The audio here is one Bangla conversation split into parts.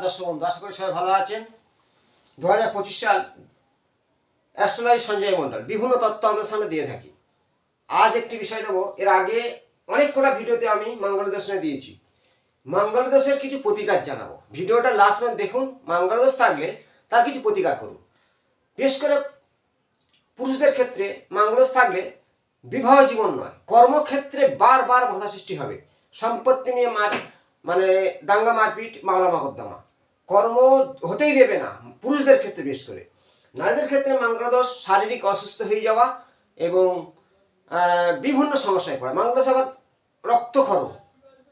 দর্শক বন্ধু, আশা করি সবাই ভালো আছেন। 2025 সাল অ্যাস্ট্রোলজি সঞ্জয় মণ্ডল বিভিন্ন তত্ত্ব আমরা সামনে দিয়ে থাকি। আজ একটি বিষয় দেবো। এর আগে অনেক কটা ভিডিওতে আমি মঙ্গল দর্শনে দিয়েছি। মঙ্গল দোষের কিছু প্রতিকার জানাবো। ভিডিওটা লাস্ট পর্যন্ত দেখুন। মঙ্গল দোষ থাকলে তার কিছু প্রতিকার করুন। বিশেষ করে পুরুষদের ক্ষেত্রে মঙ্গল দোষ থাকলে বিবাহ জীবন নয়, কর্মক্ষেত্রে বারবার বাধা সৃষ্টি হবে। সম্পত্তি নিয়ে দাঙ্গা মারপিট, মামলা মকদ্দমা, কর্ম হতেই দেবে না পুরুষদের ক্ষেত্রে। বিশেষ করে নারীদের ক্ষেত্রে মঙ্গলদোষ শারীরিক অসুস্থ হয়ে যাওয়া এবং বিভিন্ন সমস্যায় পড়া। মঙ্গলদোষ আবার রক্তক্ষরণ,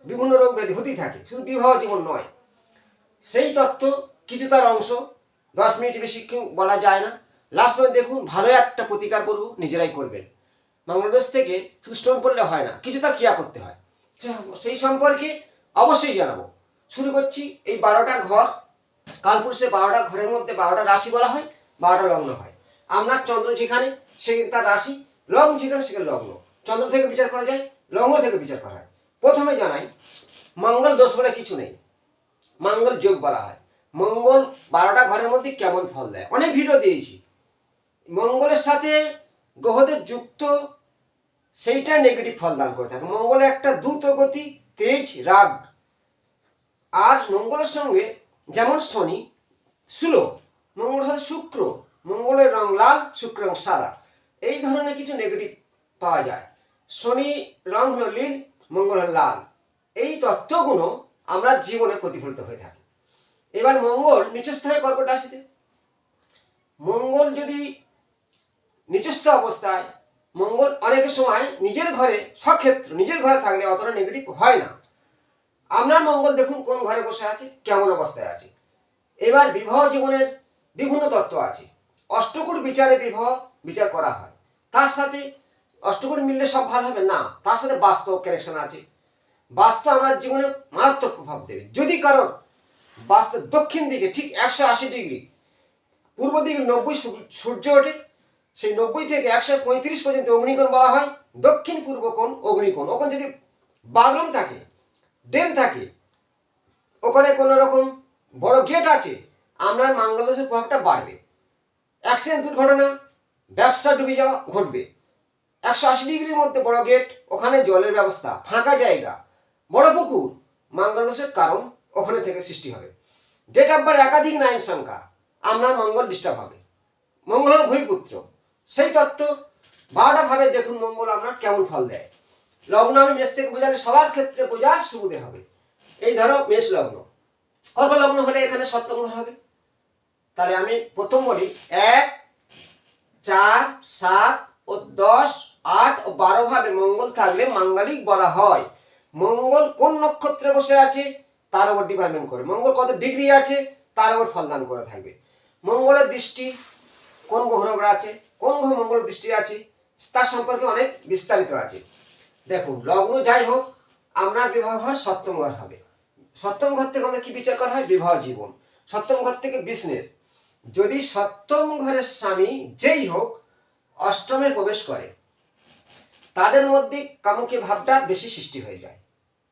বিভিন্ন রোগ ব্যাধি হতেই থাকে, শুধু বিবাহ জীবন নয়। সেই তত্ত্ব কিছু তার অংশ 10 মিনিট বেশি বলা যায় না। লাস্ট পর্যন্ত দেখুন। ভালো একটা প্রতিকার বলবো, নিজেরাই করবেন। মঙ্গলদোষ থেকে শুধু স্টোন পড়লে হয় না, কিছু তার ক্রিয়া করতে হয়। সেই সম্পর্কে অবশ্যই জানাবো। শুরু করছি। এই 12টা ঘর, কালপুরুষের 12টা ঘরের মধ্যে 12টা রাশি বলা হয়, 12টা লগ্ন হয়। আপনার চন্দ্র যেখানে সেখানে তার রাশি, লগ্ন যেখানে সেখানে লগ্ন। চন্দ্র থেকে বিচার করা যায়, লগ্ন থেকে বিচার করা হয়। প্রথমে জানাই, মঙ্গল দোষ বলে কিছু নেই, মঙ্গল যোগ বলা হয়। মঙ্গল 12টা ঘরের মধ্যে কেমন ফল দেয় অনেক ভিডিও দিয়েছি। মঙ্গলের সাথে গ্রহদের যুক্ত সেইটা নেগেটিভ ফল দান করে থাকে। মঙ্গলের একটা দ্রুত গতি, তেজ, রাগ। আর মঙ্গলের সঙ্গে যেমন শনি স্লো, মঙ্গলের সাথে শুক্র, মঙ্গলের রং লাল, শুক্র রং সাদা, এই ধরনের কিছু নেগেটিভ পাওয়া যায়। শনি রং হলো নীল, মঙ্গল হলো লাল। এই তত্ত্বগুলো আমরা জীবনে প্রতিফলিত হয়ে থাকে। এবার মঙ্গল নিচস্থ হয় কর্কট রাশিতে। মঙ্গল যদি নিচস্থ অবস্থায়, মঙ্গল অনেকের সময় নিজের ঘরে, সক্ষেত্র নিজের ঘরে থাকলে অতটা নেগেটিভ হয় না। আপনার মঙ্গল দেখুন কোন ঘরে বসে আছে, কেমন অবস্থায় আছে। এবার বিবাহ জীবনের বিভিন্ন তত্ত্ব আছে। অষ্টকূট বিচারে বিবাহ বিচার করা হয়। তার সাথে অষ্টকূট মিললে সব ভালো হবে না, তার সাথে বাস্তব কানেকশন আছে। বাস্তব আমার জীবনে মারাত্মক প্রভাব দেবে। যদি কারণ বাস্তব দক্ষিণ দিকে ঠিক 180 ডিগ্রি, পূর্ব দিকে 90 সূর্য ওঠে, সেই 90 থেকে 135 পর্যন্ত অগ্নিকোণ বলা হয়। দক্ষিণ পূর্ব কোণ অগ্নিকোণ। ওখানে যদি বাথরুম থাকে, ড্রেন থাকে, ওখানে কোনো রকম বড় গেট আছে, আপনার মঙ্গল দোষের প্রভাবটা বাড়বে। অ্যাক্সিডেন্ট, দুর্ঘটনা, ব্যবসা ডুবে যাওয়া ঘটবে। 180 ডিগ্রির মধ্যে বড় গেট, ওখানে জলের ব্যবস্থা, ফাঁকা জায়গা, বড় পুকুর, মঙ্গল দোষের কারণ ওখানে থেকে সৃষ্টি হবে। ডেট অফ বার্থ একাধিক 9 সংখ্যা, আপনার মঙ্গল ডিস্টার্ব হবে। মঙ্গল হল ভূমিপুত্র। সেই তত্ত্ব 12টা ভাবে দেখুন মঙ্গল আপনার কেমন ফল দেয়। লগ্ন আমি মেষ থেকে বোঝালে সবার ক্ষেত্রে বোঝার সুবিধে হবে। এই ধরো মেষ লগ্ন, কর্কট লগ্ন হলে এখানে সপ্তম ঘর হবে। তাহলে আমি প্রথম বলি, 1, 4, 7 ও 10, 8 ও 12 ভাবে মঙ্গল থাকলে মাঙ্গলিক বলা হয়। মঙ্গল কোন নক্ষত্রে বসে আছে তার উপর ডিপেন্ড করে, মঙ্গল কত ডিগ্রি আছে তার উপর ফলদান করে থাকবে। মঙ্গলের দৃষ্টি কোন গ্রহের উপর আছে, কোন গ্রহ মঙ্গলের দৃষ্টি আছে, তার সম্পর্কে অনেক বিস্তারিত আছে। দেখুন, লগ্ন যাই হোক, আপনার বিবাহ ঘর সপ্তম ঘর হবে। সপ্তম ঘর থেকে আমাদের কি বিচার করা হয়? বিবাহ জীবন। সপ্তম ঘর থেকে বিজনেস। যদি সপ্তম ঘরের স্বামী যেই হোক অষ্টমে প্রবেশ করে, তাদের মধ্যে কামুকে ভাবটা বেশি সৃষ্টি হয়ে যায়।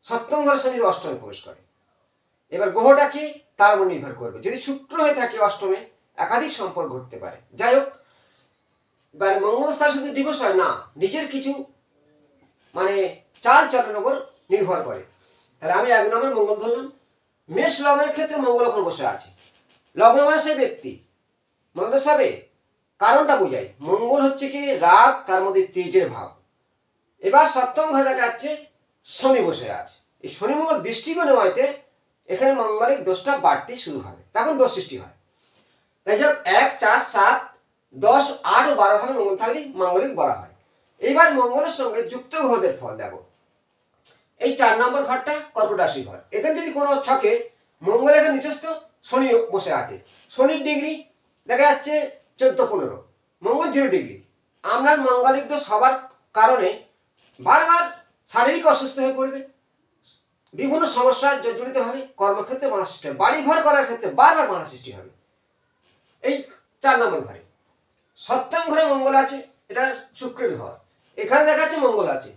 সপ্তম ঘরের স্বামী অষ্টমে প্রবেশ করে, এবার গ্রহটা কি তার উপর নির্ভর করবে। যদি শুক্র হয়ে থাকে অষ্টমে, একাধিক সম্পর্ক ঘটতে পারে। যাই হোক, এবার মঙ্গল স্থান শুধু ডিভোর্স হয় না, নিজের কিছু চাল চলনের উপর নির্ভর করে। তাহলে আমি 1 নম্বর মঙ্গল ধরলাম। মেষ লগ্নের ক্ষেত্রে মঙ্গল ওখানে বসে আছে। লগ্ন মানে সেই ব্যক্তি, মঙ্গল সবে কারণটা বোঝায়। মঙ্গল হচ্ছে কি রাগ, তার মধ্যে তেজের ভাব। এবার সপ্তম ঘরে দেখা যাচ্ছে শনি বসে আছে। এই শনি মঙ্গল দৃষ্টি বিনিময়তে এখানে মঙ্গলিক দোষটা বাড়তে শুরু হবে, তখন দোষ সৃষ্টি হয়। তাই হোক, 1, 4, 7, 10, 8 ও 12 ভাবে মঙ্গল থাকলে মাঙ্গলিক বলা হয়। এইবার মঙ্গলের সঙ্গে যুক্ত গ্রহদের ফল দেখো। এই 4 নম্বর ঘরটা কর্কট রাশি ঘর। এখানে যদি কোনো ছকে মঙ্গল এখানে নিচস্থ, শনি বসে আছে, শনির ডিগ্রি দেখা যাচ্ছে 14-15, মঙ্গল 0 ডিগ্রি। আপনার মাঙ্গলিক দোষ হবার কারণে বারবার শারীরিক অসুস্থ হয়ে পড়বে, বিভিন্ন সমস্যায় জড়িত হবে, কর্মক্ষেত্রে বাধা সৃষ্টি হবে, বাড়ি ঘর করার ক্ষেত্রে বারবার বাধা সৃষ্টি হবে। এই 4 নম্বর ঘরে। সপ্তম ঘরে মঙ্গল আছে, এটা শুক্রের ঘর। এখানে দেখা যাচ্ছে মঙ্গল আছে,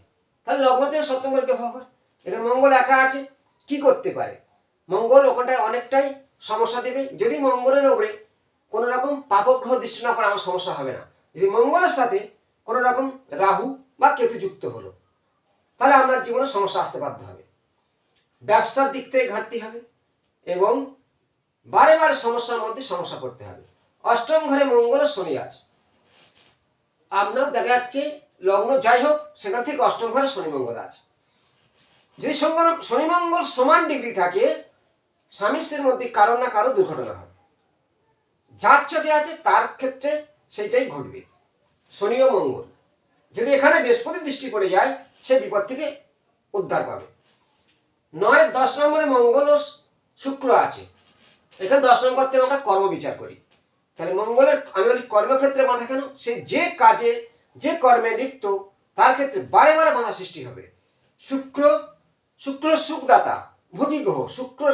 তাহলে লগ্ন থেকে সপ্তম ঘরে বিবাহ ঘর। এখানে মঙ্গল একা আছে, কি করতে পারে? মঙ্গল ওখানটায় অনেকটাই সমস্যা দেবে। যদি মঙ্গলের ওপরে কোনো রকম পাপগ্রহ দৃষ্টি না পড়ে আমার সমস্যা হবে না। যদি মঙ্গলের সাথে কোনো রকম রাহু বা কেতু যুক্ত হলো, তাহলে আপনার জীবনে সমস্যা আসতে বাধ্য হবে। ব্যবসার দিক থেকে ঘাটতি হবে এবং বারে বারে সমস্যার মধ্যে সমস্যা পড়তে হবে। অষ্টম ঘরে মঙ্গল ও শনি আছে। আপনার দেখা যাচ্ছে লগ্ন যাই হোক, সেখান থেকে অষ্টম ঘরে শনি মঙ্গল আছে। যদি শনি মঙ্গল সমান ডিগ্রি থাকে, স্বামী স্ত্রীর মধ্যে কারো না কারো দুর্ঘটনা হবে। যার চোখে আছে তার ক্ষেত্রে সেইটাই ঘটবে। শনি ও মঙ্গল যদি এখানে বৃহস্পতি দৃষ্টি পড়ে যায়, সে বিপদ থেকে উদ্ধার পাবে। 9 10 নম্বরে মঙ্গল ও শুক্র আছে। এখানে 10 নম্বর থেকে আমরা কর্ম বিচার করি। তাহলে মঙ্গলের আমি বলি কর্মক্ষেত্রে বাধা কেন? সে যে কাজে যে কর্মে লিপ্ত তার ক্ষেত্রে বারে বারে বাধা সৃষ্টি হবে। শুক্র সুখদাতা, ভোগী গ্রহ। শুক্র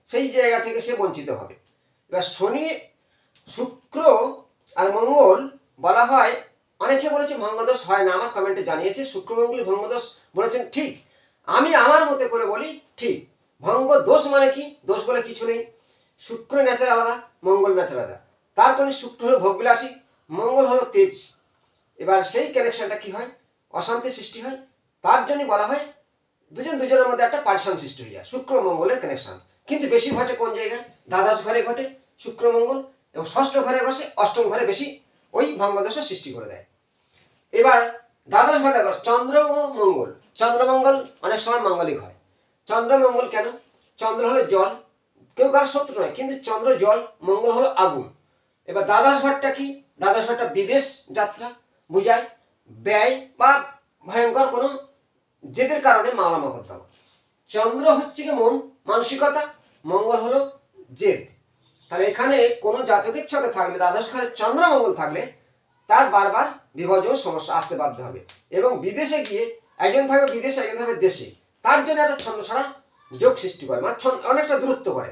সেই জায়গা থেকে সে বঞ্চিত হবে। এবার শনি, শুক্র আর মঙ্গল বলা হয়, অনেকে বলেছে ভঙ্গদোষ হয় না, আমার কমেন্টে জানিয়েছে শুক্র মঙ্গল ভঙ্গদোষ বলেছেন ঠিক। আমি আমার মতে করে বলি ঠিক। ভঙ্গ দোষ মানে কি? দোষ বলে কিছু নেই। শুক্র নেচার আলাদা, মঙ্গল নেচার আলাদা। তার কারণে শুক্র হলো ভোগবিলাসী, মঙ্গল হলো তেজ। এবার সেই কানেকশনটা কি হয়? অশান্তি সৃষ্টি হয়। তার জন্য বলা হয় দুজনের মধ্যে একটা পার্টিশন সৃষ্টি হয়ে যায়, শুক্র মঙ্গলের কানেকশন। কিন্তু বেশি ঘটে কোন জায়গায়? দ্বাদশ ঘরে ঘটে শুক্র মঙ্গল, এবং ষষ্ঠ ঘরে বসে, অষ্টম ঘরে বেশি ওই ভঙ্গদোষের সৃষ্টি করে দেয়। এবার দ্বাদশ ঘরে চন্দ্র ও মঙ্গল। চন্দ্রমঙ্গল অনেক সময় মাঙ্গলিক হয়। চন্দ্রমঙ্গল কেন? চন্দ্র হলো জল, কেউ কারো শত্রু নয়, কিন্তু চন্দ্র জল, মঙ্গল হলো আগুন। এবার দ্বাদশ ঘরটা কি? দ্বাদশ ঘরটা বিদেশ যাত্রা বুঝায়, ব্যয় বা ভয়ঙ্কর কোনো জেদের কারণে মামলা মোকদ্দমা। চন্দ্র হচ্ছে কি মন, মানসিকতা, মঙ্গল হলো জেদ। তাহলে এখানে কোনো জাতকের ছকে থাকলে, দ্বাদশ ঘরে চন্দ্র মঙ্গল থাকলে, তার বারবার বিভাজন সমস্যা আসতে বাধ্য হবে। এবং বিদেশে গিয়ে একজন থাকবে বিদেশে, একজন থাকবে দেশে, তার জন্য একটা ছন্ন ছাড়া যোগ সৃষ্টি করে, মানে অনেকটা দূরত্ব করে।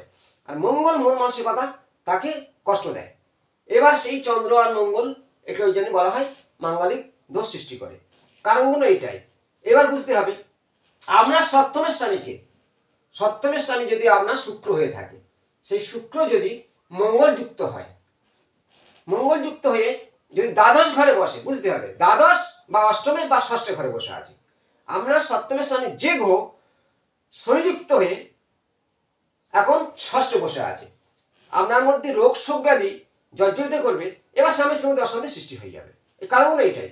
আর মঙ্গল মন মানসিকতা তাকে কষ্ট দেয়। এবার সেই চন্দ্র আর মঙ্গল একে ওই জন্য বলা হয় মাঙ্গলিক দোষ সৃষ্টি করে। কারণগুলো এইটাই। এবার বুঝতে হবে আপনার সপ্তমের স্বামীকে, সপ্তমের স্বামী যদি আপনার শুক্র হয়ে থাকে, সেই শুক্র যদি মঙ্গল যুক্ত হয়, মঙ্গল যুক্ত হয়ে যদি দ্বাদশ ঘরে বসে, বুঝতে হবে দ্বাদশ বা অষ্টমে বা ষষ্ঠ ঘরে বসে আছে, আপনার সপ্তমের স্বামী যে গ্রহ শনিযুক্ত হয়ে এখন ষষ্ঠ বসে আছে, আপনার মধ্যে রোগ শোক ব্যাধি জর্জরিত করবে। এবার স্বামীর সঙ্গে অশান্তি সৃষ্টি হয়ে যাবে। এই কারণগুলো এইটাই।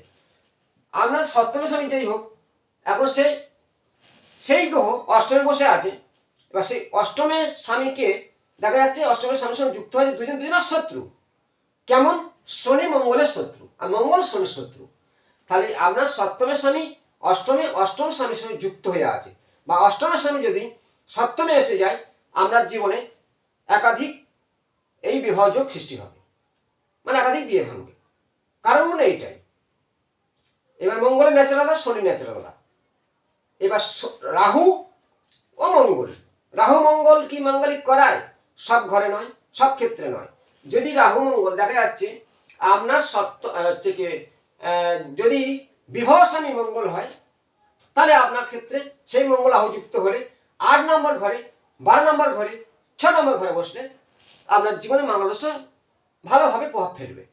আপনার সপ্তমের স্বামী যেই হোক, এখন সেই গ্রহ অষ্টমে বসে আছে। এবার সেই অষ্টমের স্বামীকে দেখা যাচ্ছে অষ্টমের স্বামীর সঙ্গে যুক্ত হয়েছে দুজনের শত্রু। কেমন? শনি মঙ্গলের শত্রু আর মঙ্গল শনির শত্রু। তাহলে আপনার সপ্তমের স্বামী অষ্টম স্বামীর সঙ্গে যুক্ত হয়ে আছে, বা অষ্টমের স্বামী যদি সপ্তমে এসে যায়, আপনার জীবনে একাধিক এই বিভাজক সৃষ্টি হবে, মানে একাধিক বিয়ে ভাঙবে। কারণ মানে এইটাই। এবার মঙ্গলের ন্যাচার আলাদা, শনি ন্যাচার আলাদা। এবার রাহু ও মঙ্গল, রাহু মঙ্গল কি মাঙ্গলিক করায়? সব ঘরে নয়, সব ক্ষেত্রে নয়। যদি রাহু মঙ্গল দেখা যাচ্ছে আপনার হচ্ছে কি, যদি বিবাহ স্বামী মঙ্গল হয়, তাহলে আপনার ক্ষেত্রে সেই মঙ্গল রাহু যুক্ত হলে 8 নম্বর ঘরে, 12 নম্বর ঘরে, 6 নম্বর ঘরে বসলে আপনার জীবনে মঙ্গলদশা ভালোভাবে প্রভাব ফেলবে।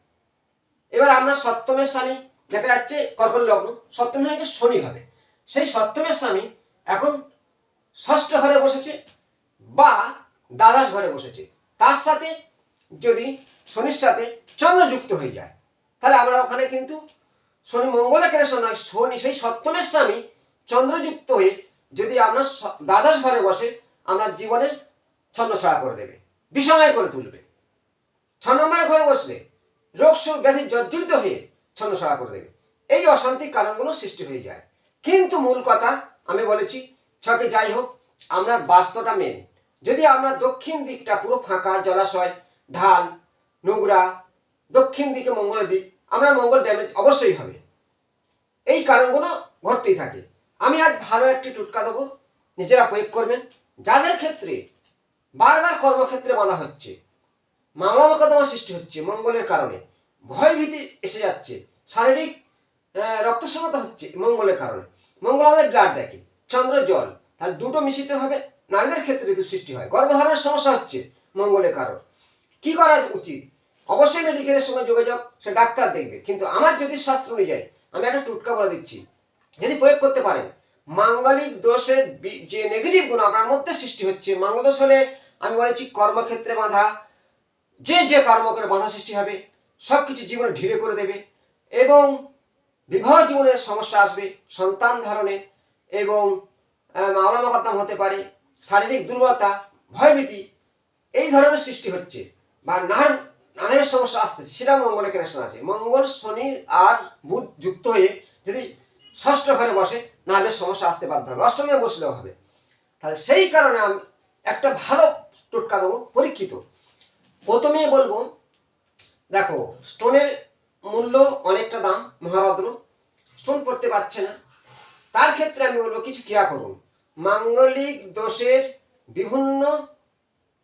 এবার আপনার সপ্তমের স্বামী দেখা যাচ্ছে কর্কট লগ্ন, সপ্তমের স্বামীকে শনি হবে, সেই সপ্তমের স্বামী এখন ষষ্ঠ ঘরে বসেছে বা দ্বাদশ ঘরে বসেছে, তার সাথে যদি শনির সাথে চন্দ্র যুক্ত হয়ে যায়, তাহলে আমরা ওখানে কিন্তু শনি মঙ্গলের কানেকশন নয়, শনি সেই সপ্তমের স্বামী চন্দ্রযুক্ত হয়ে যদি আপনার দ্বাদশ ঘরে বসে, আপনার জীবনে ছন্নছাড়া করে দেবে, বিষময় করে তুলবে। 6 নম্বরের ঘরে বসলে রোগ শোক ব্যাধি জর্জরিত হয়ে ছন্নছাড়া করে দেবে। এই অশান্তির কারণগুলো সৃষ্টি হয়ে যায়। কিন্তু মূল কথা আমি বলেছি, ছকে যাই হোক, আপনার বাস্তুটা মেন। যদি আপনার দক্ষিণ দিকটা পুরো ফাঁকা, জলাশয়, ঢাল, নোংরা, দক্ষিণ দিকে মঙ্গলের দিক, আপনার মঙ্গল ড্যামেজ অবশ্যই হবে। এই কারণগুলো ঘটতেই থাকে। আমি আজ ভালো একটি টোটকা দেবো, নিজেরা প্রয়োগ করবেন। যাদের ক্ষেত্রে বারবার কর্মক্ষেত্রে বাধা হচ্ছে, মামলা মোকদ্দমা সৃষ্টি হচ্ছে মঙ্গলের কারণে, ভয় ভীতি এসে যাচ্ছে, শারীরিক রক্তস্বলতা হচ্ছে মঙ্গলের কারণে। মঙ্গল আমাদের ব্লাড দেখে, চন্দ্র জল, তাহলে দুটো মিশিতে হবে। নারীদের ক্ষেত্রে ঋতু সৃষ্টি হয়, গর্ভধারণের সমস্যা হচ্ছে মঙ্গলের কারণ, কি করা উচিত? অবশ্যই মেডিকেলের সঙ্গে যোগাযোগ, সে ডাক্তার দেখবে। কিন্তু আমার জ্যোতিষশাস্ত্র অনুযায়ী আমি একটা টুটকা বলে দিচ্ছি, যদি প্রয়োগ করতে পারেন, মাঙ্গলিক দোষের যে নেগেটিভ গুণ আপনার মধ্যে সৃষ্টি হচ্ছে, মাঙ্গল দোষ হলে আমি বলেছি কর্মক্ষেত্রে বাধা, যে কর্ম করে বাধা সৃষ্টি হবে, সব কিছু জীবনে ঢিলে করে দেবে, এবং বিবাহ জীবনের সমস্যা আসবে, সন্তান ধারণে, এবং মামলা মোকদ্দমা হতে পারে, শারীরিক দুর্বলতা, ভয়ভীতি এই ধরনের সৃষ্টি হচ্ছে, বা নানান সমস্যা আসতেছে, সেটা মঙ্গলের কানেকশন আছে। মঙ্গল শনি আর বুধ যুক্ত হয়ে যদি ষষ্ঠ ঘরে বসে, নার্ভের সমস্যা আসতে বাধ্য হবে, অষ্টমে বসলেও হবে। তাহলে সেই কারণে আমি একটা ভালো টোটকা দেবো, পরীক্ষিত। প্রথমেই বলবো, দেখো স্টোনের মূল্য অনেকটা দাম, মহারত্ন স্টোন পড়তে পারছে না, তার ক্ষেত্রে আমি বলবো কিছু ক্রিয়া করুন। মাঙ্গলিক দোষের বিভিন্ন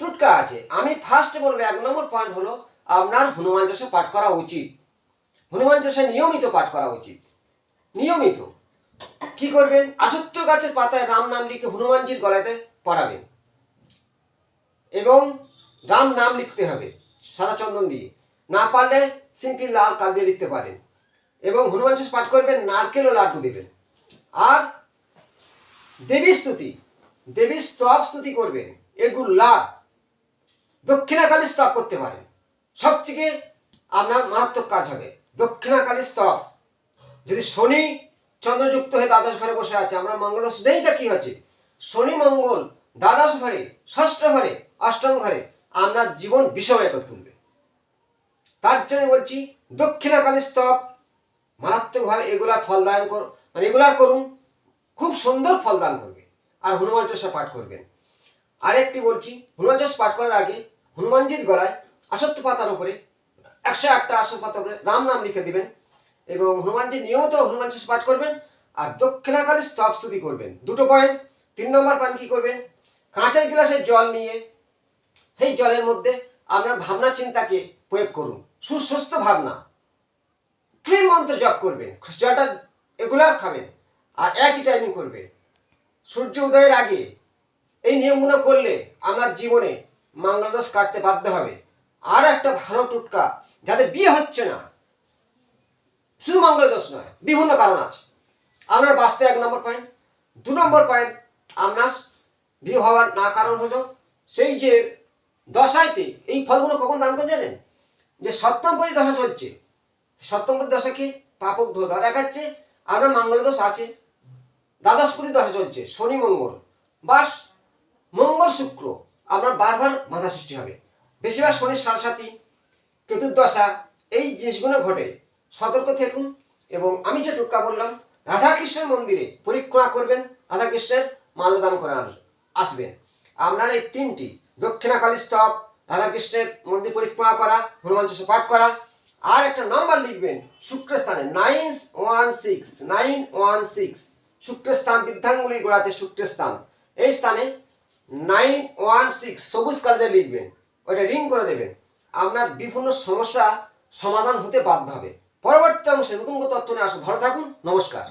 টুটকা আছে। আমি ফার্স্ট বলবো, 1 নম্বর পয়েন্ট হলো আপনার হনুমান চালিসা পাঠ করা উচিত। হনুমান চালিসা নিয়মিত পাঠ করা উচিত। নিয়মিত কি করবেন? আসত্য গাছের পাতায় রাম নাম লিখে হনুমানজির গলাতে পরাবেন, এবং রাম নাম লিখতে হবে সাদা চন্দন দিয়ে, না পারলে সিম্পল লাল কাল দিয়ে লিখতে পারেন, এবং হনুমান চালিসা পাঠ করবেন, নারকেল ও লাড্ডু দেবেন। আর দেবী স্তুতি, দেবী স্তব স্তুতি করবেন, এগুলো লাভ। দক্ষিণাকালী স্তব করতে পারেন, সবথেকে আপনার মারাত্মক কাজ হবে দক্ষিণাকালী স্তব। যদি শনি চন্দ্রযুক্ত হয়ে দ্বাদশ ঘরে বসে আছে, আমরা মঙ্গল নেই, তা কি হচ্ছে? শনি মঙ্গল দ্বাদশ ঘরে, ষষ্ঠ ঘরে, অষ্টম ঘরে আমরা জীবন বিষময় করে তুলবে। তার জন্য বলছি দক্ষিণাকালী স্তব মারাত্মকভাবে এগুলার ফলদান মানে এগুলার করুন, খুব সুন্দর ফলদান করবে। আর হনুমান চালিসা পাঠ করবেন। আরেকটি বলছি, হনুমান চালিসা পাঠ করার আগে হনুমানজির গলায় আসত্য পাতার উপরে 108টা আসত্য পাতার উপরে রাম নাম লিখে দিবেন, এবং হনুমানজি নিয়মিত হনুমান চালিসা পাঠ করবেন, আর দক্ষিণাকালী স্তব স্তুতি করবেন। 2টো পয়েন্ট। 3 নম্বর পয়েন্ট কি করবেন? কাঁচের গ্লাসের জল নিয়ে সেই জলের মধ্যে আপনার ভাবনা চিন্তাকে প্রয়োগ করুন, সুস্বাস্থ্য ভাবনা, ক্লিন মন্ত্র জপ করবেন, জলটা এগুলার খাবেন, আর একই টাইমিং করবে সূর্য উদয়ের আগে। এই নিয়মগুলো করলে আপনার জীবনে মঙ্গলদোষ কাটতে বাধ্য হবে। আর একটা ভালো টুটকা, যাদের বিয়ে হচ্ছে না, শুধু মঙ্গলদোষ নয়, বিভিন্ন কারণ আছে, আপনার বাঁচতে 1 নম্বর পয়েন্ট। 2 নম্বর পয়েন্ট, আপনার বিয়ে হওয়ার না কারণ হলো সেই যে দশাইতে এই ফলগুলো কখন দান করে জানেন? যে সপ্তমপতি দশা চলছে, সপ্তমপতি দশাকে পাপক ধরা দেখাচ্ছে, আপনার মঙ্গলদোষ আছে। দ্বাদশপতি দশা চলছে, শনি মঙ্গল বাস মঙ্গল শুক্র, আপনার বারবার মাথা সৃষ্টি হবে। বেশিরভাগ শনির সাড়ে কেতুর দশা, এই জিনিসগুলো ঘটে। সতর্ক থাকুন। এবং আমি যে টোটকা বললাম, রাধাকৃষ্ণের মন্দিরে পরিক্রমা করবেন, রাধাকৃষ্ণের মাল্যদান করে আসবেন। আপনার এই 3টি, দক্ষিণাকালী স্তব, রাধাকৃষ্ণের মন্দির পরিক্রমা করা, হনুমান চালিসা পাঠ করা, আর একটা নাম্বার লিখবেন শুক্রস্থানে 916 শুক্রস্থান, বৃদ্ধাঙ্গুলির গোড়াতে শুক্রস্থান, এই স্থানে 916 সবুজ কালিতে লিখবেন, ওইটা রিং করে দেবেন। আপনার বিভিন্ন সমস্যা সমাধান হতে বাধ্য হবে। পরবর্তী অংশে নতুন তথ্য নিয়ে আসুন। ভালো থাকুন, নমস্কার।